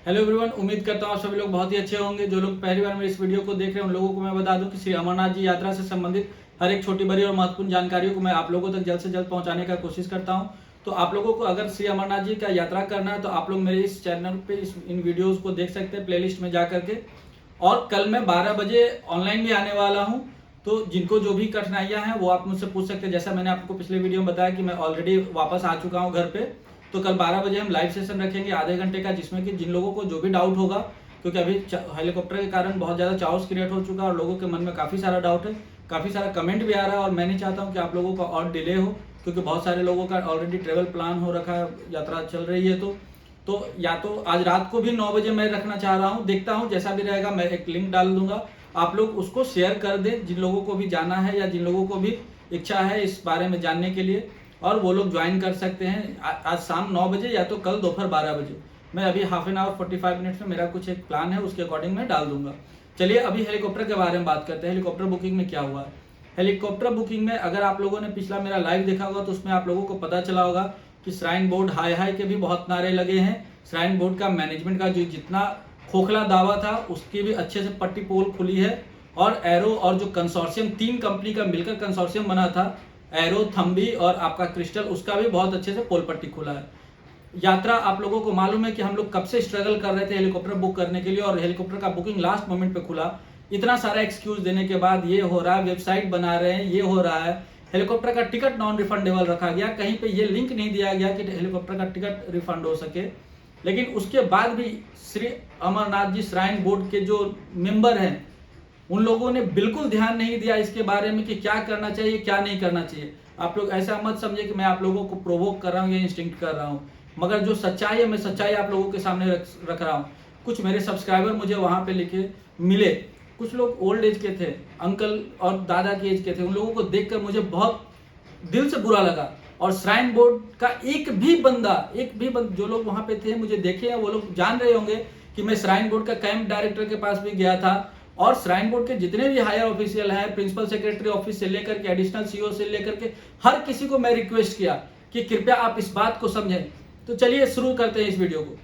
Hello everyone, उम्मीद करता हूँ आप सभी लोग बहुत ही अच्छे होंगे। जो लोग पहली बार मेरे इस वीडियो को देख रहे हैं उन लोगों को मैं बता दूं कि श्री अमरनाथ जी यात्रा से संबंधित हर एक छोटी बड़ी और महत्वपूर्ण जानकारियों को मैं आप लोगों तक जल्द से जल्द पहुंचाने का कोशिश करता हूं। तो आप लोगों को अगर श्री अमरनाथ जी का यात्रा करना है तो आप लोग मेरे इस चैनल पे इन वीडियोज़ को देख सकते हैं प्ले में जा करके। और कल मैं 12 बजे ऑनलाइन भी आने वाला हूँ, तो जिनको जो भी कठिनाइयाँ हैं वो आप मुझसे पूछ सकते हैं। जैसा मैंने आपको पिछले वीडियो में बताया कि मैं ऑलरेडी वापस आ चुका हूँ घर पे, तो कल 12 बजे हम लाइव सेशन रखेंगे आधे घंटे का, जिसमें कि जिन लोगों को जो भी डाउट होगा, क्योंकि अभी हेलीकॉप्टर के कारण बहुत ज़्यादा चाउस क्रिएट हो चुका है और लोगों के मन में काफ़ी सारा डाउट है, काफ़ी सारा कमेंट भी आ रहा है और मैं नहीं चाहता हूँ कि आप लोगों का और डिले हो, क्योंकि बहुत सारे लोगों का ऑलरेडी ट्रेवल प्लान हो रखा है, यात्रा चल रही है। तो या तो आज रात को भी 9 बजे मैं रखना चाह रहा हूँ, देखता हूँ जैसा भी रहेगा। मैं एक लिंक डाल दूंगा, आप लोग उसको शेयर कर दें जिन लोगों को भी जाना है या जिन लोगों को भी इच्छा है इस बारे में जानने के लिए, और वो लोग ज्वाइन कर सकते हैं आज शाम 9 बजे या तो कल दोपहर 12 बजे। मैं अभी हाफ एन आवर 45 मिनट्स में मेरा कुछ एक प्लान है, उसके अकॉर्डिंग मैं डाल दूंगा। चलिए अभी हेलीकॉप्टर के बारे में बात करते हैं। हेलीकॉप्टर बुकिंग में क्या हुआ है। हेलीकॉप्टर बुकिंग में अगर आप लोगों ने पिछला मेरा लाइव देखा होगा तो उसमें आप लोगों को पता चला होगा कि श्राइन बोर्ड हाई हाई के भी बहुत नारे लगे हैं। श्राइन बोर्ड का मैनेजमेंट का जो जितना खोखला दावा था उसकी भी अच्छे से पट्टी पोल खुली है। और एरो और जो कंसोर्शियम 3 कंपनी का मिलकर कंसोर्शियम बना था, एरो, थम्बी और आपका क्रिस्टल, उसका भी बहुत अच्छे से पोल पट्टी खुला है। यात्रा आप लोगों को मालूम है कि हम लोग कब से स्ट्रगल कर रहे थे हेलीकॉप्टर बुक करने के लिए, और हेलीकॉप्टर का बुकिंग लास्ट मोमेंट पे खुला। इतना सारा एक्सक्यूज देने के बाद ये हो रहा है, वेबसाइट बना रहे हैं, ये हो रहा है, हेलीकॉप्टर का टिकट नॉन रिफंडेबल रखा गया, कहीं पे ये लिंक नहीं दिया गया कि हेलीकॉप्टर का टिकट रिफंड हो सके। लेकिन उसके बाद भी श्री अमरनाथ जी श्राइन बोर्ड के जो मेंबर हैं उन लोगों ने बिल्कुल ध्यान नहीं दिया इसके बारे में कि क्या करना चाहिए क्या नहीं करना चाहिए। आप लोग ऐसा मत समझे कि मैं आप लोगों को प्रोवोक कर रहा हूँ या इंस्टिंक्ट कर रहा हूँ, मगर जो सच्चाई है मैं सच्चाई आप लोगों के सामने रख रहा हूँ। कुछ मेरे सब्सक्राइबर मुझे वहाँ पे लिखे मिले, कुछ लोग ओल्ड एज के थे, अंकल और दादा की एज के थे। उन लोगों को देखकर मुझे बहुत दिल से बुरा लगा। और श्राइन बोर्ड का एक भी बंदा जो लोग वहाँ पे थे मुझे देखे हैं वो लोग जान रहे होंगे कि मैं श्राइन बोर्ड का कैंप डायरेक्टर के पास भी गया था, और श्राइन बोर्ड के जितने भी हायर ऑफिशियल हैं, प्रिंसिपल सेक्रेटरी ऑफिस से लेकर के एडिशनल सीईओ से लेकर के हर किसी को मैं रिक्वेस्ट किया कि कृपया आप इस बात को समझें। तो चलिए शुरू करते हैं इस वीडियो को।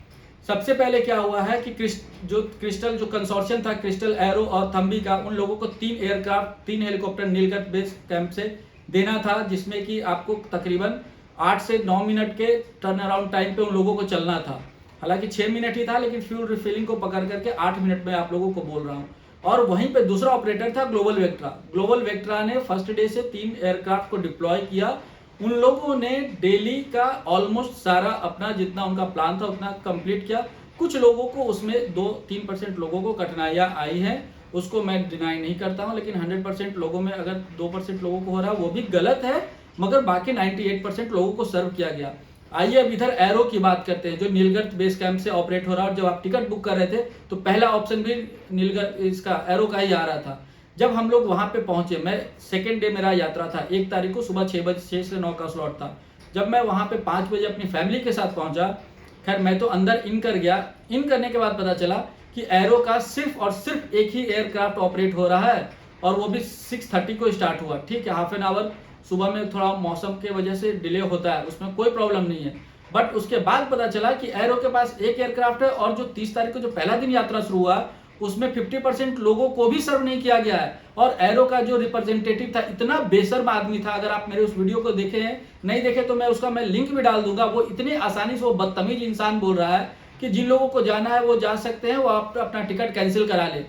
सबसे पहले क्या हुआ है कि क्रिस्टल जो कंसोर्शियम था, क्रिस्टल, एरो और थम्बी का, उन लोगों को 3 एयरक्राफ्ट 3 हेलीकॉप्टर नीलगढ़ बेस कैंप से देना था, जिसमें कि आपको तकरीबन 8 से 9 मिनट के टर्न अराउंड टाइम पे उन लोगों को चलना था। हालांकि 6 मिनट ही था, लेकिन फ्यूल रिफिलिंग को पकड़ करके 8 मिनट में आप लोगों को बोल रहा हूँ। और वहीं पे दूसरा ऑपरेटर था ग्लोबल वेक्ट्रा। ग्लोबल वेक्ट्रा ने फर्स्ट डे से 3 एयरक्राफ्ट को डिप्लॉय किया। उन लोगों ने डेली का ऑलमोस्ट सारा अपना जितना उनका प्लान था उतना कंप्लीट किया। कुछ लोगों को उसमें 2-3% लोगों को कठिनाइयां आई हैं, उसको मैं डिनाई नहीं करता हूं, लेकिन 100% लोगों में अगर 2% लोगों को हो रहा है वो भी गलत है, मगर बाकी 98% लोगों को सर्व किया गया। आइए अब इधर एरो की बात करते हैं जो नीलगढ़ बेस कैंप से ऑपरेट हो रहा है। और जब आप टिकट बुक कर रहे थे तो पहला ऑप्शन भी नीलगढ़ इसका एरो का ही आ रहा था। जब हम लोग वहां पे पहुंचे, मैं सेकेंड डे मेरा यात्रा था, 1 तारीख को सुबह 6 बजे 6 से 9 का स्लॉट था। जब मैं वहां पे 5 बजे अपनी फैमिली के साथ पहुंचा, खैर मैं तो अंदर इन कर गया। इन करने के बाद पता चला कि एरो का सिर्फ और सिर्फ एक ही एयरक्राफ्ट ऑपरेट हो रहा है, और वो भी 6:30 को स्टार्ट हुआ। ठीक है, हाफ एन आवर सुबह में थोड़ा मौसम के वजह से डिले होता है, उसमें कोई प्रॉब्लम नहीं है। बट उसके बाद पता चला कि एरो के पास एक एयरक्राफ्ट है, और जो 30 तारीख को जो पहला दिन यात्रा शुरू हुआ उसमें 50% लोगों को भी सर्व नहीं किया गया है। और एरो का जो रिप्रेजेंटेटिव था इतना बेशर्म आदमी था, अगर आप मेरे उस वीडियो को देखे हैं, नहीं देखे तो मैं उसका लिंक भी डाल दूंगा। वो इतने आसानी से वो बदतमीज इंसान बोल रहा है कि जिन लोगों को जाना है वो जा सकते हैं, वो आप अपना टिकट कैंसिल करा ले।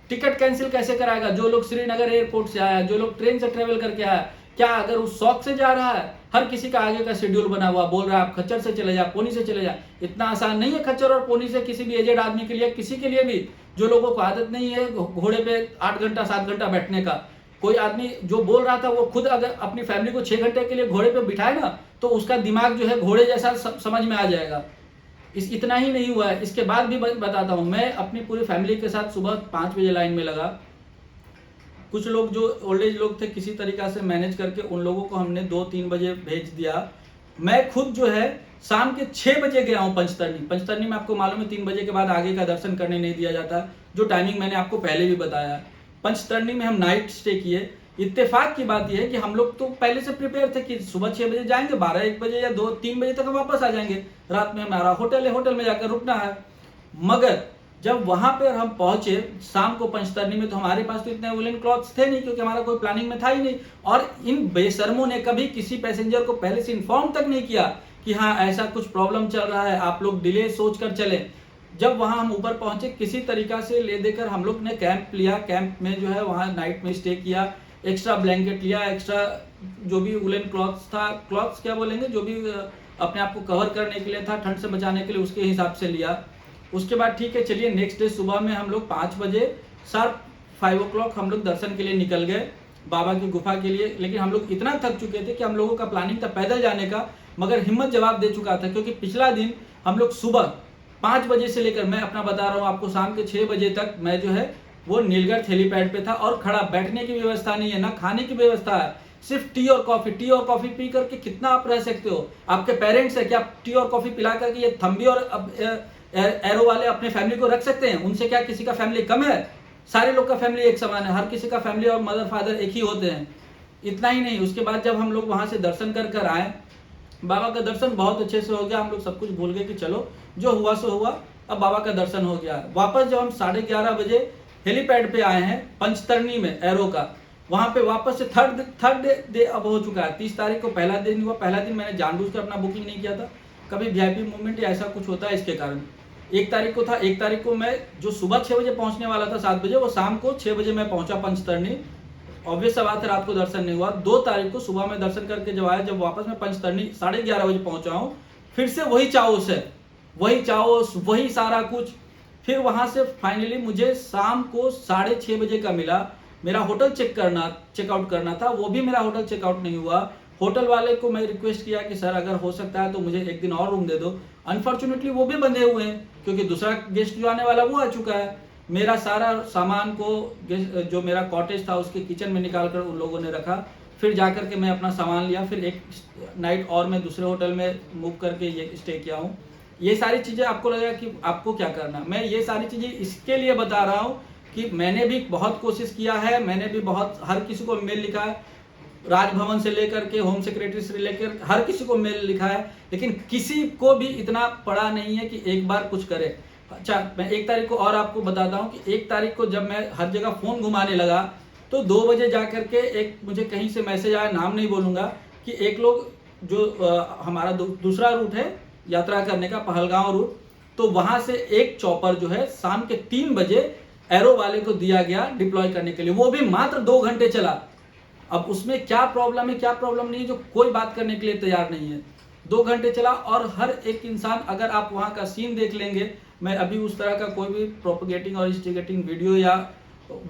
टिकट कैंसिल कैसे कराएगा? जो लोग श्रीनगर एयरपोर्ट से आया, जो लोग ट्रेन से ट्रेवल करके आया, क्या अगर उस शौक से जा रहा है? हर किसी का आगे का शेड्यूल बना हुआ, बोल रहा है आप खच्चर से चले जा, पोनी से चले जा। इतना आसान नहीं है खच्चर और पोनी से किसी भी एजेड आदमी के लिए, किसी के लिए भी जो लोगों को आदत नहीं है घोड़े पे 8 घंटा 7 घंटा बैठने का। कोई आदमी जो बोल रहा था वो खुद अगर अपनी फैमिली को 6 घंटे के लिए घोड़े पे बिठाए ना तो उसका दिमाग जो है घोड़े जैसा समझ में आ जाएगा। इतना ही नहीं हुआ है, इसके बाद भी बताता हूँ। मैं अपनी पूरी फैमिली के साथ सुबह 5 बजे लाइन में लगा। कुछ लोग जो ओल्ड एज लोग थे किसी तरीका से मैनेज करके उन लोगों को हमने 2-3 बजे भेज दिया। मैं खुद जो है शाम के 6 बजे गया हूँ पंचतरनी में। आपको मालूम है 3 बजे के बाद आगे का दर्शन करने नहीं दिया जाता, जो टाइमिंग मैंने आपको पहले भी बताया। पंचतरनी में हम नाइट स्टे किए। इत्तेफाक की बात यह है कि हम लोग तो पहले से प्रिपेयर थे कि सुबह 6 बजे जाएंगे, 12-1 बजे या 2-3 बजे तक हम वापस आ जाएंगे। रात में हमारा होटल है, होटल में जाकर रुकना है। मगर जब वहां पर हम पहुंचे शाम को पंचतरनी में, तो हमारे पास तो इतने वुलन क्लॉथ्स थे नहीं, क्योंकि हमारा कोई प्लानिंग में था ही नहीं। और इन बेशर्मों ने कभी किसी पैसेंजर को पहले से इन्फॉर्म तक नहीं किया कि हाँ ऐसा कुछ प्रॉब्लम चल रहा है, आप लोग डिले सोच कर चले। जब वहां हम ऊपर पहुंचे, किसी तरीका से ले देकर हम लोग ने कैंप लिया, कैंप में जो है वहां नाइट में स्टे किया, एक्स्ट्रा ब्लैंकेट लिया, एक्स्ट्रा जो भी वुलन क्लॉथ्स था, क्लॉथ्स क्या बोलेंगे, जो भी अपने आप को कवर करने के लिए था, ठंड से बचाने के लिए, उसके हिसाब से लिया। उसके बाद ठीक है चलिए, नेक्स्ट डे सुबह में हम लोग 5 बजे शार्प 5 o'clock हम लोग दर्शन के लिए निकल गए बाबा की गुफा के लिए। लेकिन हम लोग इतना थक चुके थे कि हम लोगों का प्लानिंग था पैदल जाने का, मगर हिम्मत जवाब दे चुका था, क्योंकि पिछला दिन हम लोग सुबह 5 बजे से लेकर, मैं अपना बता रहा हूँ आपको, शाम के 6 बजे तक मैं जो है वो नीलगढ़ हेलीपैड पे था, और खड़ा, बैठने की व्यवस्था नहीं है, ना खाने की व्यवस्था है, सिर्फ टी और कॉफी पी करके कितना आप रह सकते हो। आपके पेरेंट्स है, क्या टी और कॉफी पिला करके ये थम्बी और एरो वाले अपने फैमिली को रख सकते हैं? उनसे क्या किसी का फैमिली कम है? सारे लोग का फैमिली एक समान है, हर किसी का फैमिली और मदर फादर एक ही होते हैं। इतना ही नहीं, उसके बाद जब हम लोग वहां से दर्शन कर आए, बाबा का दर्शन बहुत अच्छे से हो गया, हम लोग सब कुछ भूल गए कि चलो जो हुआ सो हुआ, अब बाबा का दर्शन हो गया। वापस जब हम 11:30 बजे हेलीपैड पे आए हैं पंचतरनी में एरो का, वहां पे वापस से थर्ड डे अब हो चुका है। 30 तारीख को पहला दिन हुआ। पहला दिन मैंने जानबूझकर अपना बुकिंग नहीं किया था, कभी वीआईपी मूवमेंट या ऐसा कुछ होता है इसके कारण। 1 तारीख को था, 1 तारीख को मैं जो सुबह 6 बजे पहुंचने वाला था 7 बजे, वो शाम को 6 बजे मैं पहुंचा पंचतरनी। ऑब्वियस सा बात है, रात को दर्शन नहीं हुआ। 2 तारीख को सुबह में दर्शन करके जब आया, जब वापस मैं पंचतरनी 11:30 बजे पहुंचा हूँ, फिर से वही चाओस है, वही चाओस, वही सारा कुछ। फिर वहां से फाइनली मुझे शाम को 6:30 बजे का मिला। मेरा होटल चेकआउट करना था, वो भी मेरा होटल चेकआउट नहीं हुआ। होटल वाले को मैं रिक्वेस्ट किया कि सर अगर हो सकता है तो मुझे एक दिन और रूम दे दो। अनफॉर्चुनेटली वो भी बंधे हुए हैं, क्योंकि दूसरा गेस्ट जो आने वाला वो आ चुका है। मेरा सारा सामान को जो मेरा कॉटेज था उसके किचन में निकाल कर उन लोगों ने रखा। फिर जाकर के मैं अपना सामान लिया, फिर एक नाइट और मैं दूसरे होटल में मूव करके ये स्टे किया हूँ। ये सारी चीज़ें आपको लगेगा कि आपको क्या करना, मैं ये सारी चीज़ें इसके लिए बता रहा हूँ कि मैंने भी बहुत कोशिश किया है, मैंने भी बहुत हर किसी को मेल लिखा है, राजभवन से लेकर के होम सेक्रेटरी से लेकर हर किसी को मेल लिखा है, लेकिन किसी को भी इतना पड़ा नहीं है कि एक बार कुछ करे। अच्छा, मैं 1 तारीख को और आपको बताता हूँ कि 1 तारीख को जब मैं हर जगह फ़ोन घुमाने लगा, तो 2 बजे जा करके एक मुझे कहीं से मैसेज आया, नाम नहीं बोलूँगा, कि एक लोग जो हमारा दूसरा रूट है यात्रा करने का, पहलगांव रूट, तो वहाँ से एक चॉपर जो है शाम के 3 बजे एरो वाले को दिया गया डिप्लॉय करने के लिए। वो भी मात्र 2 घंटे चला। अब उसमें क्या प्रॉब्लम है, क्या प्रॉब्लम नहीं है, जो कोई बात करने के लिए तैयार नहीं है। 2 घंटे चला, और हर एक इंसान, अगर आप वहाँ का सीन देख लेंगे, मैं अभी उस तरह का कोई भी प्रोपगेटिंग और इंस्टिगेटिंग वीडियो या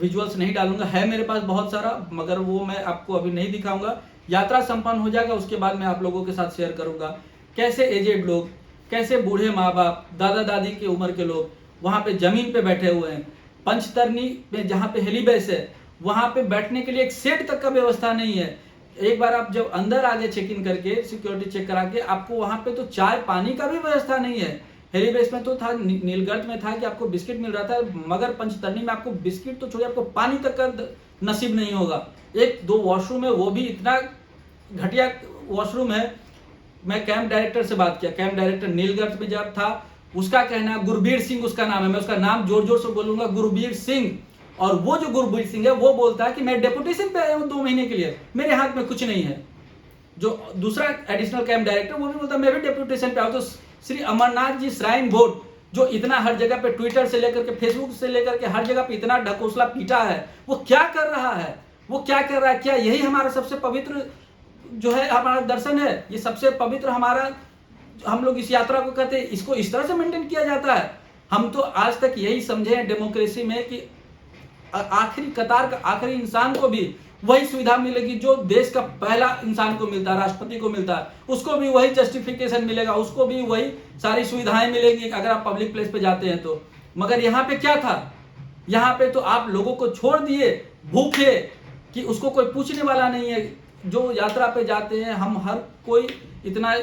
विजुअल्स नहीं डालूंगा, है मेरे पास बहुत सारा, मगर वो मैं आपको अभी नहीं दिखाऊंगा। यात्रा संपन्न हो जाएगा उसके बाद मैं आप लोगों के साथ शेयर करूंगा कैसे एजेड लोग, कैसे बूढ़े माँ बाप, दादा दादी की उम्र के लोग वहाँ पे जमीन पे बैठे हुए हैं। पंचतरनी में जहाँ पे हेलीबेस है, वहाँ पे बैठने के लिए एक सेट तक का व्यवस्था नहीं है। एक बार आप जब अंदर आ गए चेक इन करके, सिक्योरिटी चेक करा के, आपको वहाँ पे तो चाय पानी का भी व्यवस्था नहीं है। हेलीबेस में तो था, नीलगढ़ में था कि आपको बिस्किट मिल रहा था, मगर पंचतरनी में आपको बिस्किट तो छोड़िए, आपको पानी तक का नसीब नहीं होगा। 1-2 वॉशरूम है, वो भी इतना घटिया वॉशरूम है। मैं कैंप डायरेक्टर से बात किया, कैंप डायरेक्टर नीलगढ़ में जब था, उसका कहना, गुरबीर सिंह उसका नाम है, मैं उसका नाम जोर जोर से बोलूंगा, गुरबीर सिंह। और वो जो गुरबीर सिंह है वो बोलता है कि मैं डेपुटेशन पे आया हूँ 2 महीने के लिए, मेरे हाथ में कुछ नहीं है। जो दूसरा एडिशनल कैंप डायरेक्टर वो भी बोलता है मैं भी डेपुटेशन पे आया हूँ। तो श्री अमरनाथ जी श्राइन बोर्ड जो इतना हर जगह पे, ट्विटर से लेकर के, फेसबुक से लेकर के हर जगह पे इतना ढकोसला पीटा है, वो क्या कर रहा है, वो क्या कर रहा है? क्या यही हमारा सबसे पवित्र जो है हमारा दर्शन है? ये सबसे पवित्र हमारा, हम लोग इस यात्रा को कहते हैं, इसको इस तरह से मेंटेन किया जाता है? हम तो आज तक यही समझे हैं डेमोक्रेसी में कि आखिरी कतार का आखिरी इंसान को भी वही सुविधा मिलेगी जो देश का पहला इंसान को मिलता है, राष्ट्रपति को मिलता है, उसको भी वही जस्टिफिकेशन मिलेगा, उसको भी वही सारी सुविधाएं मिलेंगी अगर आप पब्लिक प्लेस पे जाते हैं तो। मगर यहाँ पे क्या था? यहाँ पे तो आप लोगों को छोड़ दिए भूखे कि उसको कोई पूछने वाला नहीं है। जो यात्रा पे जाते हैं, हम हर कोई इतना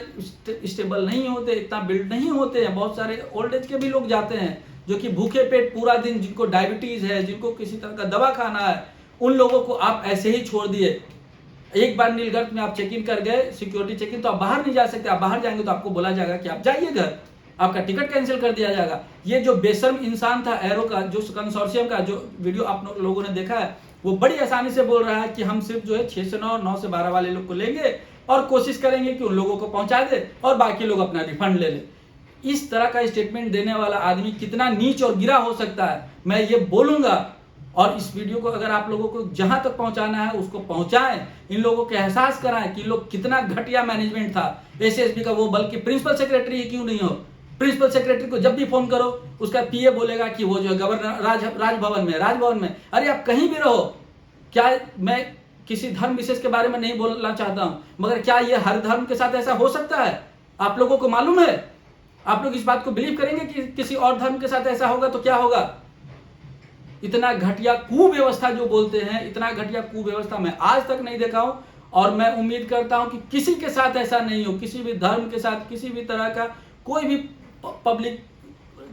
स्टेबल नहीं होते, इतना बिल्ड नहीं होते हैं। बहुत सारे ओल्ड एज के भी लोग जाते हैं जो कि भूखे पेट पूरा दिन, जिनको डायबिटीज है, जिनको किसी तरह का दवा खाना है, उन लोगों को आप ऐसे ही छोड़ दिए। एक बार नीलगढ़ में आप चेक इन कर गए, सिक्योरिटी चेक इन, तो आप बाहर नहीं जा सकते। आप बाहर जाएंगे तो आपको बोला जाएगा कि आप जाइए घर। आपका टिकट कैंसिल कर दिया जाएगा। ये जो बेशर्म इंसान था एरो का, जो कंसोर्शियम का जो वीडियो आप लोगों ने देखा है, वो बड़ी आसानी से बोल रहा है कि हम सिर्फ जो है 6 से 9 और 9 से 12 वाले लोग को लेंगे और कोशिश करेंगे कि उन लोगों को पहुंचा दे और बाकी लोग अपना रिफंड ले ले। इस तरह का स्टेटमेंट देने वाला आदमी कितना नीच और गिरा हो सकता है, मैं ये बोलूंगा। और इस वीडियो को अगर आप लोगों को जहां तक पहुंचाना है उसको पहुंचाएं, इन लोगों को एहसास कराएं कि लोग कितना घटिया मैनेजमेंट था एसएसबी का। वो बल्कि प्रिंसिपल सेक्रेटरी ही क्यों नहीं हो, प्रिंसिपल सेक्रेटरी को जब भी फोन करो उसका पीए बोलेगा कि वो जो है गवर्नर राजभवन में। अरे आप कहीं भी रहो, क्या मैं किसी धर्म विशेष के बारे में नहीं बोलना चाहता हूं, मगर क्या ये हर धर्म के साथ ऐसा हो सकता है? आप लोगों को मालूम है? आप लोग इस बात को बिलीव करेंगे कि किसी और धर्म के साथ ऐसा होगा तो क्या होगा? इतना घटिया कुव्यवस्था जो बोलते हैं, इतना घटिया कुव्यवस्था मैं आज तक नहीं देखा हूं। और मैं उम्मीद करता हूं कि किसी के साथ ऐसा नहीं हो, किसी भी धर्म के साथ, किसी भी तरह का कोई भी पब्लिक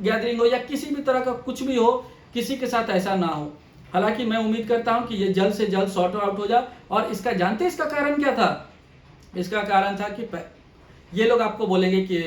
गैदरिंग हो या किसी भी तरह का कुछ भी हो, किसी के साथ ऐसा ना हो। हालांकि मैं उम्मीद करता हूं कि ये जल्द से जल्द सॉर्ट आउट हो जाए। और इसका जानते इसका कारण क्या था? इसका कारण था कि ये लोग आपको बोलेंगे कि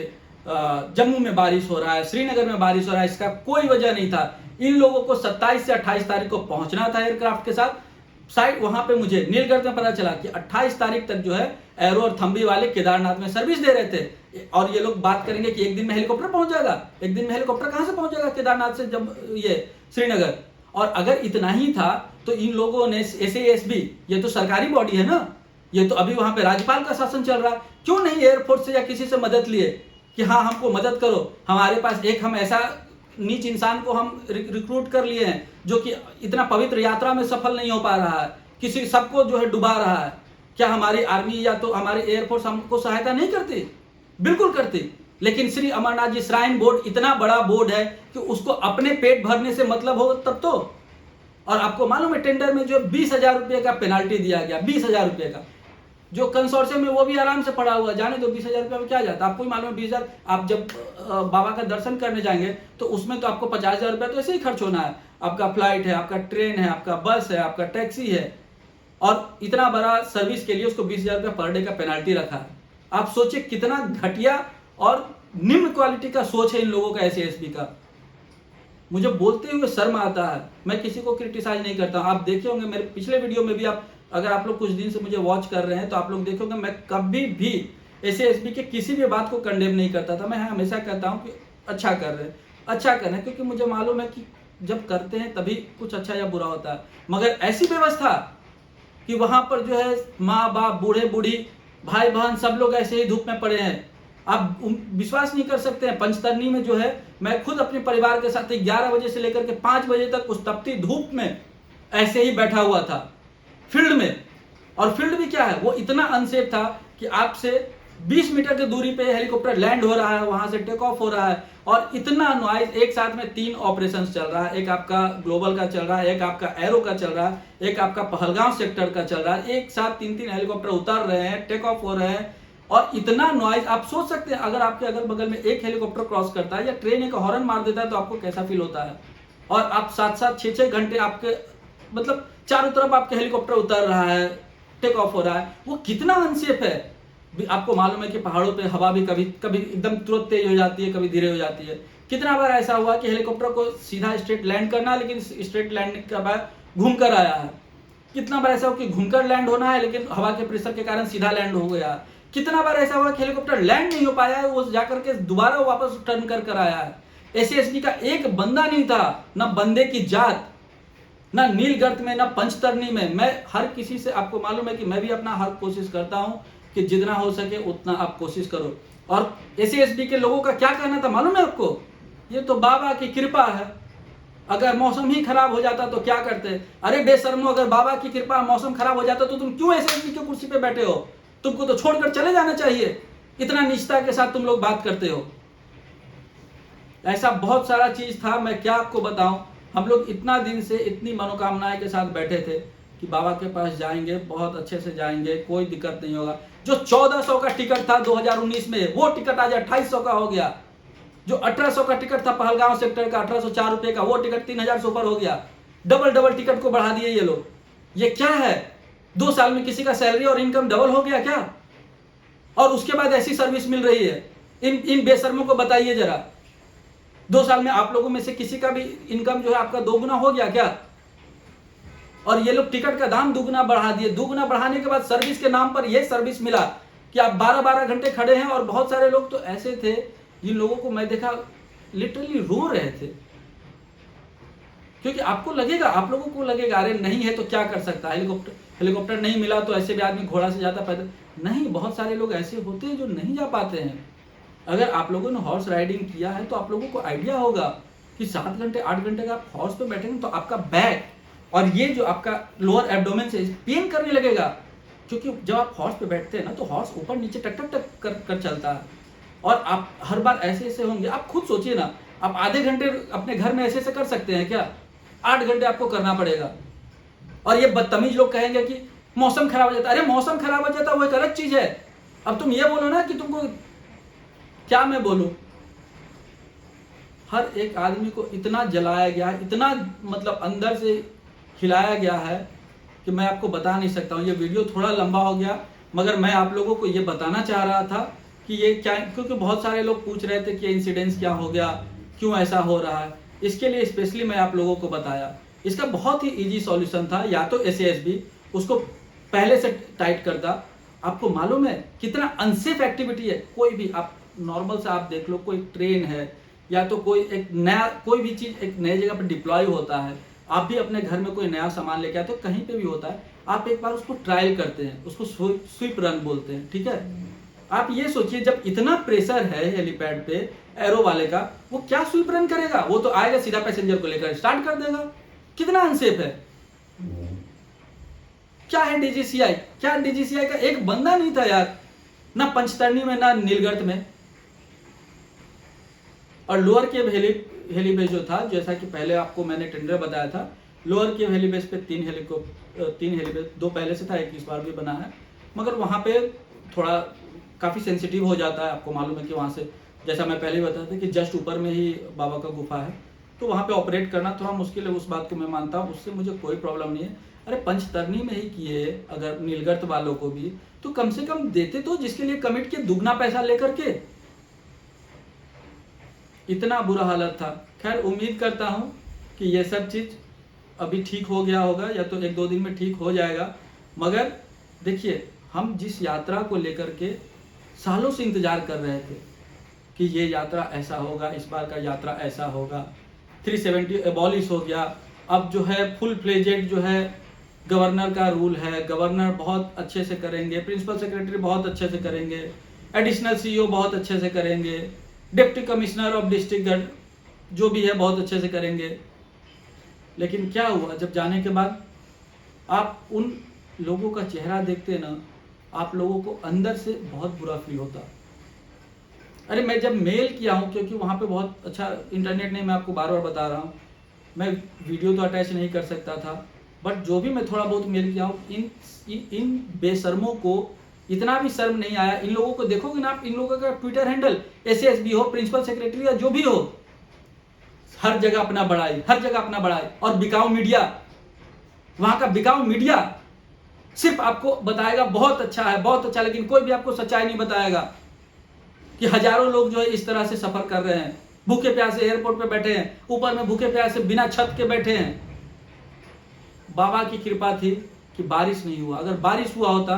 जम्मू में बारिश हो रहा है, श्रीनगर में बारिश हो रहा है, इसका कोई वजह नहीं था। इन लोगों को 27 से 28 तारीख को पहुंचना था एयरक्राफ्ट के साथ। साइड वहां पे मुझे नीलगढ़ में पता चला कि 28 तारीख तक जो है एरो और थम्बी वाले केदारनाथ में सर्विस दे रहे थे। और ये लोग बात करेंगे कि एक दिन में हेलीकॉप्टर पहुंच जाएगा। एक दिन में हेलीकॉप्टर कहां से पहुंच जाएगा केदारनाथ से, जब ये श्रीनगर। और अगर इतना ही था तो इन लोगों ने एसएएसबी, ये तो सरकारी बॉडी है ना, ये तो अभी वहां पे राज्यपाल का शासन चल रहा है, क्यों नहीं एयरफोर्स से या किसी से मदद लिए कि हाँ हमको मदद करो, हमारे पास एक हम ऐसा नीच इंसान को हम रिक्रूट कर लिए हैं जो कि इतना पवित्र यात्रा में सफल नहीं हो पा रहा है, किसी सबको जो है डुबा रहा है। क्या हमारी आर्मी या तो हमारे एयरफोर्स हमको सहायता नहीं करती? बिल्कुल करती। लेकिन श्री अमरनाथ जी श्राइन बोर्ड इतना बड़ा बोर्ड है कि उसको अपने पेट भरने से मतलब हो तब तो। और आपको मालूम है टेंडर में जो 20,000 रुपये का पेनाल्टी दिया गया, 20,000 रुपये का। जो कंसोर्शियम में वो भी आराम से पड़ा हुआ, जाने दो 20,000 रुपये में क्या जाता है, आपको ही मालूम है। 20,000 आप जब बाबा का दर्शन करने जाएंगे तो उसमें तो आपको 50,000 रुपये तो ऐसे ही खर्च होना है। आपका फ्लाइट है, आपका ट्रेन है, आपका बस है, आपका टैक्सी है, और इतना बड़ा सर्विस के लिए उसको 20,000 रुपये पर डे का पेनाल्टी रखा है। आप सोचिए कितना घटिया और निम्न क्वालिटी का सोच है इन लोगों का एसएएसबी का। मुझे बोलते हुए शर्म आता है। मैं किसी को क्रिटिसाइज नहीं करता। आप देखे होंगे मेरे पिछले वीडियो में भी, आप अगर आप लोग कुछ दिन से मुझे वॉच कर रहे हैं तो आप लोग देखे होंगे मैं कभी भी एसएएसबी के किसी भी बात को कंडेम नहीं करता था। मैं हमेशा कहता हूं कि अच्छा कर रहे हैं, अच्छा कर रहे हैं, क्योंकि मुझे मालूम है कि जब करते हैं तभी कुछ अच्छा या बुरा होता है। मगर ऐसी व्यवस्था कि वहां पर जो है माँ बाप, बूढ़े बूढ़ी, भाई बहन सब लोग ऐसे ही धूप में पड़े हैं। आप विश्वास नहीं कर सकते हैं, पंचतरनी में जो है मैं खुद अपने परिवार के साथ 11 बजे से लेकर के 5 बजे तक उस तपती धूप में ऐसे ही बैठा हुआ था फील्ड में। और फील्ड भी क्या है, वो इतना अनसेफ था कि आपसे 20 मीटर की दूरी पे हेलीकॉप्टर लैंड हो रहा है, वहां से टेक ऑफ हो रहा है, और इतना नॉइज। एक साथ में 3 ऑपरेशन चल रहा है, एक आपका ग्लोबल का चल रहा है, एक आपका एरो का चल रहा है, एक आपका पहलगांव सेक्टर का चल रहा है। एक साथ 3-3 हेलीकॉप्टर उतर रहे हैं, टेक ऑफ हो रहे हैं, और इतना नॉइज। आप सोच सकते हैं अगर आपके अगल बगल में एक हेलीकॉप्टर क्रॉस करता है या ट्रेन एक हॉर्न मार देता है तो आपको कैसा फील होता है। और आप 7-7, 6-6 घंटे आपके मतलब चारों तरफ आपके हेलीकॉप्टर उतर रहा है, टेक ऑफ हो रहा है, वो कितना अनसेफ है। आपको मालूम है कि पहाड़ों पे हवा भी कभी कभी एकदम तुरंत तेज हो जाती है, कभी धीरे हो जाती है। कितना बार ऐसा हुआ कि हेलीकॉप्टर को सीधा स्ट्रेट लैंड करना है, लेकिन स्ट्रेट लैंडिंग के बाद घूमकर आया है। कितना बार ऐसा हुआ कि घूमकर लैंड होना है लेकिन हवा के प्रेशर के कारण सीधा लैंड हो गया। कितना बार ऐसा हुआ कि हेलीकॉप्टर लैंड नहीं हो पाया है, वो जाकर के दोबारा वापस टर्न कर आया है। एसएएसबी का एक बंदा नहीं था, ना बंदे की जात, ना नीलगढ़ में, ना पंचतरनी में। मैं हर किसी से, आपको मालूम है कि मैं भी अपना हर कोशिश करता हूं कि जितना हो सके उतना आप कोशिश करो। और एसएएसबी के लोगों का क्या कहना था मालूम है आपको? ये तो बाबा की कृपा है, अगर मौसम ही खराब हो जाता तो क्या करते। अरे बेशर्मो, अगर बाबा की कृपा मौसम खराब हो जाता तो तुम क्यों एसएएसबी की कुर्सी पे बैठे हो? तुमको तो छोड़कर चले जाना चाहिए। इतना निष्ठा के साथ तुम लोग बात करते हो। ऐसा बहुत सारा चीज था, मैं क्या आपको बताऊं। हम लोग इतना दिन से इतनी मनोकामनाएं के साथ बैठे थे कि बाबा के पास जाएंगे, बहुत अच्छे से जाएंगे, कोई दिक्कत नहीं होगा। जो 1400 का टिकट था 2019 में, वो टिकट आज 2800 का हो गया। जो 1800 का टिकट था पहलगांव सेक्टर का 1804 रुपए का, वो टिकट 3000 से ऊपर हो गया। डबल टिकट को बढ़ा दिए ये लोग। ये क्या है? 2 साल में किसी का सैलरी और इनकम डबल हो गया क्या? और उसके बाद ऐसी सर्विस मिल रही है। इन बेशर्मों को बताइए जरा, 2 साल में आप लोगों में से किसी का भी इनकम जो है आपका 2 गुना हो गया क्या? और ये लोग टिकट का दाम 2 गुना बढ़ा दिए। 2 गुना बढ़ाने के बाद सर्विस के नाम पर ये सर्विस मिला कि आप 12-12 घंटे खड़े हैं। और बहुत सारे लोग तो ऐसे थे जिन लोगों को मैं देखा लिटरली रो रहे थे, क्योंकि आपको लगेगा, आप लोगों को लगेगा अरे नहीं है तो क्या कर सकता है, हेलीकॉप्टर नहीं मिला तो ऐसे भी आदमी घोड़ा से जाता पैदल। नहीं, बहुत सारे लोग ऐसे होते हैं जो नहीं जा पाते हैं। अगर आप लोगों ने हॉर्स राइडिंग किया है तो आप लोगों को आइडिया होगा कि 7 घंटे 8 घंटे का आप हॉर्स पे बैठेंगे तो आपका बैक और ये जो आपका लोअर एब्डोमेन से पेन करने लगेगा, क्योंकि जब आप हॉर्स पे बैठते हैं ना तो हॉर्स ऊपर नीचे टक टक टक कर चलता है। और आप हर बार ऐसे होंगे। आप खुद सोचिए ना, आप आधे घंटे अपने घर में ऐसे कर सकते हैं क्या? 8 घंटे आपको करना पड़ेगा। और ये बदतमीज लोग कहेंगे कि मौसम खराब हो जाता है। अरे मौसम खराब हो जाता है वो एक अलग चीज है। अब तुम ये बोलो ना कि तुमको, क्या मैं बोलूं, हर एक आदमी को इतना जलाया गया है, इतना मतलब अंदर से खिलाया गया है कि मैं आपको बता नहीं सकता हूँ। ये वीडियो थोड़ा लंबा हो गया, मगर मैं आप लोगों को ये बताना चाह रहा था कि ये क्या, क्योंकि बहुत सारे लोग पूछ रहे थे कि इंसिडेंस क्या हो गया, क्यों ऐसा हो रहा है। इसके लिए स्पेशली मैं आप लोगों को बताया। इसका बहुत ही इजी सॉल्यूशन था, या तो SASB उसको पहले से टाइट कर दा। आपको मालूम है कितना अनसेफ एक्टिविटी है। कोई भी आप नॉर्मल से आप देख लो, कोई ट्रेन है या तो कोई एक नया कोई भी चीज एक नई जगह पर डिप्लॉय होता है, आप भी अपने घर में कोई नया सामान लेके आते हो, कहीं पे भी होता है, आप एक बार उसको ट्रायल करते हैं, उसको स्वीप रन बोलते हैं, ठीक है। आप ये सोचिए जब इतना प्रेशर है हेलीपैड पे एरो वाले का, वो क्या स्वीप रन करेगा? वो तो आएगा सीधा पैसेंजर को लेकर स्टार्ट कर देगा। कितना अनसेफ है। क्या है DGCI? क्या DGCI का एक बंदा नहीं था यार, ना पंचतरणी में ना नीलगढ़ में। और लोअर केव हेलीबेस जो था, जैसा कि पहले आपको मैंने टेंडर बताया था, लोअर केव हेलीबेस पे 3 हेलीबेस, 2 पहले से था, एक इस बार भी बना है। मगर वहां पे थोड़ा काफी सेंसिटिव हो जाता है। आपको मालूम है कि वहां से, जैसा मैं पहले बताया था कि जस्ट ऊपर में ही बाबा का गुफा है, तो वहां पे ऑपरेट करना थोड़ा मुश्किल है। उस बात को मैं मानता हूँ, उससे मुझे कोई प्रॉब्लम नहीं है। अरे पंचतरणी में ही किए अगर नीलगढ़ वालों को भी, तो कम से कम देते तो जिसके लिए कमिट किए दुगना पैसा लेकर के। इतना बुरा हालत था। खैर उम्मीद करता हूं कि ये सब चीज अभी ठीक हो गया होगा, या तो 1-2 दिन में ठीक हो जाएगा। मगर देखिए, हम जिस यात्रा को लेकर के सालों से इंतजार कर रहे थे कि ये यात्रा ऐसा होगा, इस बार का यात्रा ऐसा होगा, 370 एबॉलिश हो गया। अब जो है फुल फ्लेजेड जो है गवर्नर का रूल है, गवर्नर बहुत अच्छे से करेंगे, प्रिंसिपल सेक्रेटरी बहुत अच्छे से करेंगे, एडिशनल CEO बहुत अच्छे से करेंगे, डिप्टी कमिश्नर ऑफ डिस्ट्रिक्ट जो भी है बहुत अच्छे से करेंगे। लेकिन क्या हुआ, जब जाने के बाद आप उन लोगों का चेहरा देखते ना, आप लोगों को अंदर से बहुत बुरा फील होता। अरे मैं जब मेल किया हूं, क्योंकि वहां पे बहुत अच्छा इंटरनेट नहीं, मैं आपको बार बार बता रहा हूँ, मैं वीडियो तो अटैच नहीं कर सकता था, बट जो भी मैं थोड़ा बहुत मेल किया हूँ, इन बेशर्मों को इतना भी शर्म नहीं आया। इन लोगों को देखोगे ना आप, इन लोगों का ट्विटर हैंडल SASB हो, प्रिंसिपल सेक्रेटरी या जो भी हो, हर जगह अपना बड़ाई, हर जगह अपना बड़ाई। और बिकाऊ मीडिया, वहां का बिकाऊ मीडिया सिर्फ आपको बताएगा बहुत अच्छा है, बहुत अच्छा, लेकिन कोई भी आपको सच्चाई नहीं बताएगा कि हजारों लोग जो है इस तरह से सफर कर रहे हैं, भूखे प्यासे एयरपोर्ट पे बैठे हैं, ऊपर में भूखे प्यासे बिना छत के बैठे हैं। बाबा की कृपा थी कि बारिश नहीं हुआ। अगर बारिश हुआ होता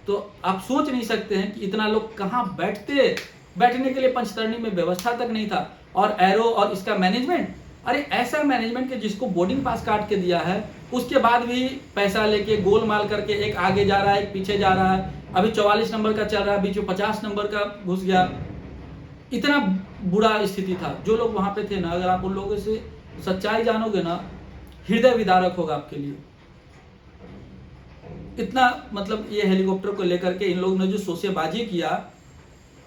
तो आप सोच नहीं सकते हैं कि इतना लोग कहां बैठते। बैठने के लिए पंचतरणी में व्यवस्था तक नहीं था। और एरो और इसका मैनेजमेंट, अरे ऐसा मैनेजमेंट कि जिसको बोर्डिंग पास काट के दिया है, उसके बाद भी पैसा लेके गोलमाल करके एक आगे जा रहा है, एक पीछे जा रहा है। अभी 44 नंबर का चल रहा है, बीच में 50 नंबर का घुस गया। इतना बुरा स्थिति था। जो लोग वहां पे थे ना, अगर आप उन लोगों से सच्चाई जानोगे ना, हृदय विदारक होगा आपके लिए। इतना मतलब ये हेलीकॉप्टर को लेकर के इन लोगों ने जो सोसेबाजी किया,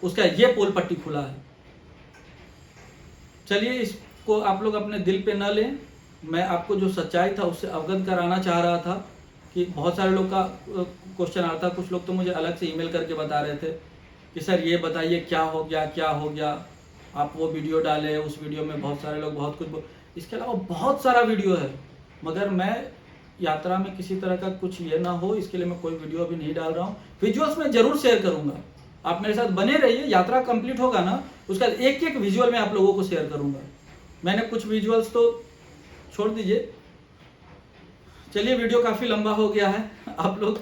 उसका ये पोल पट्टी खुला है। चलिए, इसको आप लोग अपने दिल पे न लें। मैं आपको जो सच्चाई था उससे अवगत कराना चाह रहा था कि बहुत सारे लोग का क्वेश्चन आता, कुछ लोग तो मुझे अलग से ईमेल करके बता रहे थे कि सर ये बताइए क्या हो गया, क्या हो गया। आप वो वीडियो डाले, उस वीडियो में बहुत सारे लोग बहुत कुछ, इसके अलावा बहुत सारा वीडियो है, मगर मैं यात्रा में किसी तरह का कुछ ये ना हो, इसके लिए मैं कोई वीडियो अभी नहीं डाल रहा हूँ। विजुअल्स में जरूर शेयर करूंगा, आप मेरे साथ बने रहिए, यात्रा कंप्लीट होगा ना उसका एक एक विजुअल मैं आप लोगों को शेयर करूंगा। मैंने कुछ विजुअल्स तो छोड़ दीजिए, चलिए वीडियो काफ़ी लंबा हो गया है। आप लोग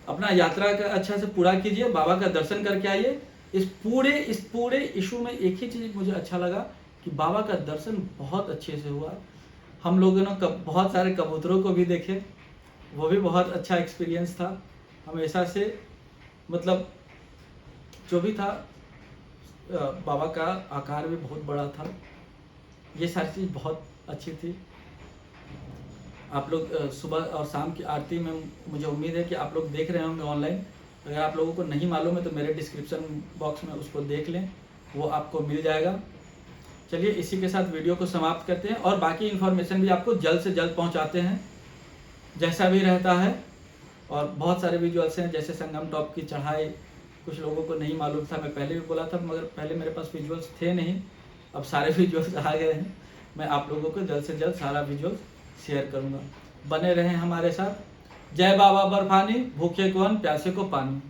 अपना यात्रा का अच्छा से पूरा कीजिए, बाबा का दर्शन करके आइए। इस पूरे इशू में एक ही चीज़ मुझे अच्छा लगा कि बाबा का दर्शन बहुत अच्छे से हुआ। हम लोगों ने बहुत सारे कबूतरों को भी देखे, वो भी बहुत अच्छा एक्सपीरियंस था। हमेशा से मतलब जो भी था, बाबा का आकार भी बहुत बड़ा था। ये सारी चीज़ बहुत अच्छी थी। आप लोग सुबह और शाम की आरती में मुझे उम्मीद है कि आप लोग देख रहे होंगे ऑनलाइन। अगर आप लोगों को नहीं मालूम है तो मेरे डिस्क्रिप्शन बॉक्स में उसको देख लें, वो आपको मिल जाएगा। चलिए इसी के साथ वीडियो को समाप्त करते हैं और बाकी इन्फॉर्मेशन भी आपको जल्द से जल्द पहुंचाते हैं जैसा भी रहता है। और बहुत सारे विजुअल्स हैं, जैसे संगम टॉप की चढ़ाई, कुछ लोगों को नहीं मालूम था, मैं पहले भी बोला था मगर पहले मेरे पास विजुअल्स थे नहीं, अब सारे विजुअल्स आ गए हैं। मैं आप लोगों को जल्द से जल्द सारा विजुअल्स शेयर करूंगा। बने रहें हमारे साथ। जय बाबा बर्फानी, भूखे को अन्न, प्यासे को पानी।